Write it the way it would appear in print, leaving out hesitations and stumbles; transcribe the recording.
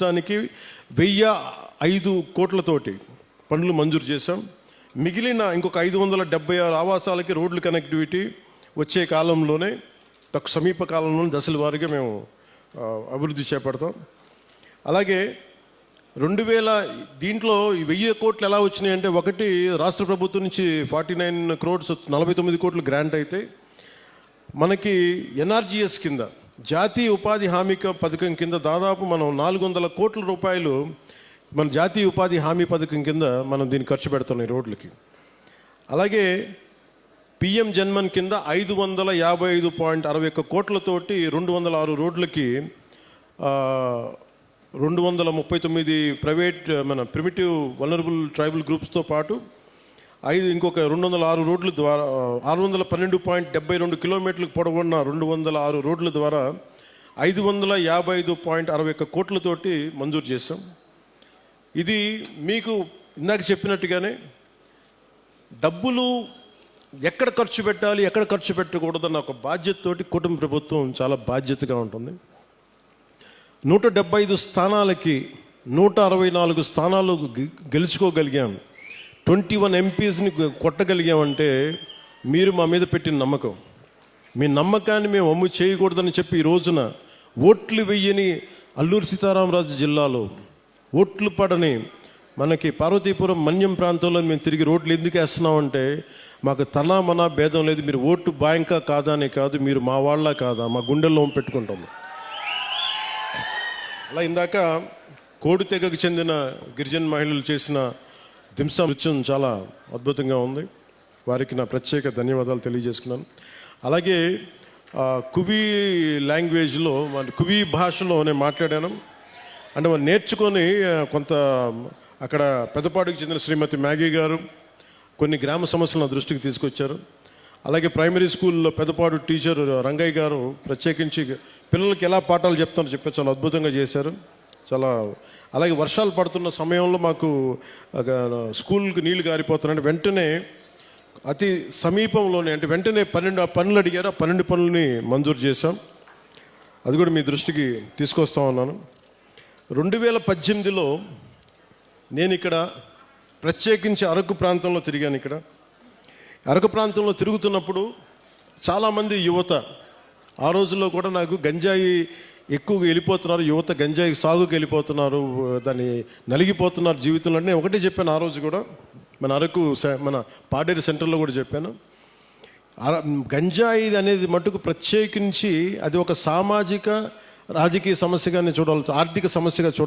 దానికి 1005 కోట్లతోటి పనులు మంజూరు చేశాం. మిగిలిన ఇంకొక 576 ఆవాసాలకి రోడ్లు కనెక్టివిటీ వచ్చే కాలంలోనే సమీప కాలంలోనే దశల వారీగా మేము అభివృద్ధి చేపడతాం. అలాగే 2000 దీంట్లో 1000 కోట్లు ఎలా వచ్చినాయి అంటే, ఒకటి రాష్ట్ర ప్రభుత్వం నుంచి 49 crores 49 కోట్లు గ్రాంట్ అయితే, మనకి ఎన్ఆర్జీఎస్ కింద జాతీయ ఉపాధి హామీ పథకం కింద దాదాపు మనం 400 కోట్ల రూపాయలు మన జాతీయ ఉపాధి హామీ పథకం కింద మనం దీన్ని ఖర్చు పెడుతున్నాం ఈ రోడ్లకి. అలాగే పిఎం జన్మన్ కింద 555.61 కోట్లతోటి 206 రోడ్లకి 239 ప్రైవేట్ మన ప్రిమిటివ్ వల్నరబుల్ ట్రైబల్ గ్రూప్స్తో పాటు ఇంకొక 206 రోడ్ల ద్వారా 612.72 కిలోమీటర్లకు పొడవున్న 206 రోడ్ల ద్వారా 555.61 కోట్లతోటి మంజూరు చేశాం. ఇది మీకు ఇందాక చెప్పినట్టుగానే డబ్బులు ఎక్కడ ఖర్చు పెట్టాలి, ఎక్కడ ఖర్చు పెట్టకూడదన్న ఒక బాధ్యతతోటి కుటుంబ ప్రభుత్వం చాలా బాధ్యతగా ఉంటుంది. 175 స్థానాలకి 164 స్థానాలు గెలుచుకోగలిగాం. 21 ఎంపీస్ని కొట్టగలిగామంటే మీరు మా మీద పెట్టిన నమ్మకం. మీ నమ్మకాన్ని మేము అమ్ము చేయకూడదని చెప్పి ఈ రోజున ఓట్లు వెయ్యని అల్లూరు సీతారామరాజు జిల్లాలో ఓట్లు పడని మనకి పార్వతీపురం మన్యం ప్రాంతంలో మేము తిరిగి రోడ్లు ఎందుకు వేస్తున్నామంటే, మాకు తనా మనా భేదం లేదు. మీరు ఓటు బ్యాంకా కాదా అనే కాదు, మీరు మా వాళ్ళ కాదా, మా గుండెల్లో పెట్టుకుంటాము. అలా ఇందాక కోడి తెగకు చెందిన గిరిజన మహిళలు చేసిన దింసా నృత్యం చాలా అద్భుతంగా ఉంది. వారికి నా ప్రత్యేక ధన్యవాదాలు తెలియజేసుకున్నాను. అలాగే కువి లాంగ్వేజ్లో కువి భాషలో నేను మాట్లాడాను. అంటే వాళ్ళు నేర్చుకొని కొంత అక్కడ పెద్దపాడుకు చెందిన శ్రీమతి మ్యాగీ గారు కొన్ని గ్రామ సమస్యలను నా దృష్టికి తీసుకొచ్చారు. అలాగే ప్రైమరీ స్కూల్లో పెద్దపాడు టీచర్ రంగయ్య గారు ప్రత్యేకించి పిల్లలకి ఎలా పాఠాలు చెప్తారో చెప్పి చాలా అద్భుతంగా చేశారు. చాలా అలాగే వర్షాలు పడుతున్న సమయంలో మాకు స్కూల్కి నీళ్లు గారిపోతున్నాయంటే వెంటనే అతి సమీపంలోనే అంటే వెంటనే 12 పనులు అడిగారు. ఆ 12 పనులని మంజూరు చేశాం. అది కూడా మీ దృష్టికి తీసుకొస్తా ఉన్నాను. 2018లో నేను ఇక్కడ ప్రత్యేకించి అరకు ప్రాంతంలో తిరిగాను. ఇక్కడ అరకు ప్రాంతంలో తిరుగుతున్నప్పుడు చాలామంది యువత ఆ రోజుల్లో కూడా నాకు గంజాయి ఎక్కువగా వెళ్ళిపోతున్నారు, యువత గంజాయి సాగుకి వెళ్ళిపోతున్నారు, దాన్ని నలిగిపోతున్నారు జీవితంలో. నేను ఒకటే చెప్పాను ఆ రోజు కూడా, మన అరకు మన పాడేరు సెంటర్లో కూడా చెప్పాను. గంజాయి అనేది మటుకు ప్రత్యేకించి అది ఒక సామాజిక రాజకీయ సమస్యగానే చూడాలి, ఆర్థిక సమస్యగా